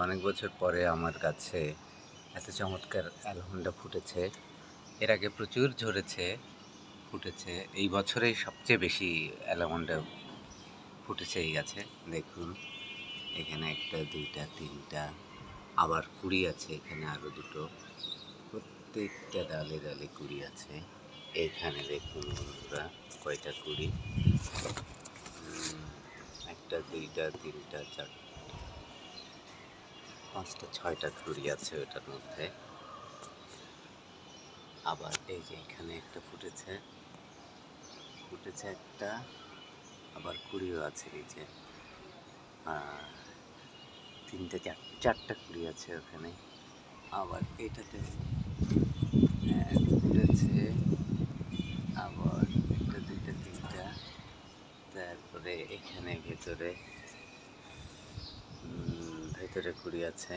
অনেক বছর পরে আমার কাছে এত চমৎকার অ্যালমন্ডা ফুটেছে। এর আগে প্রচুর ঝরেছে, ফুটেছে। এই বছরেই সবচেয়ে বেশি অ্যালমন্ডা ফুটেছে এই গাছে। দেখুন এখানে 1টা 2টা 3টা, আবার কুড়ি আছে এখানে আরও দুটো। প্রত্যেকটা ডালে ডালে কুড়ি আছে। এখানে দেখুন বন্ধুরা কয়টা কুড়ি। 1টা 2টা 3টা 4টা 5টা 6টা কুড়ি আছে ওটার মধ্যে। আবার এই যে এখানে একটা ফুটেছে একটা, আবার কুড়িও আছে নিচে। 3টে 4টা কুড়ি আছে ওখানে। আবার এটাতে ফুটেছে আবার 1টা 2টা 3টা। তারপরে এখানে ভেতরে কুড়ি আছে।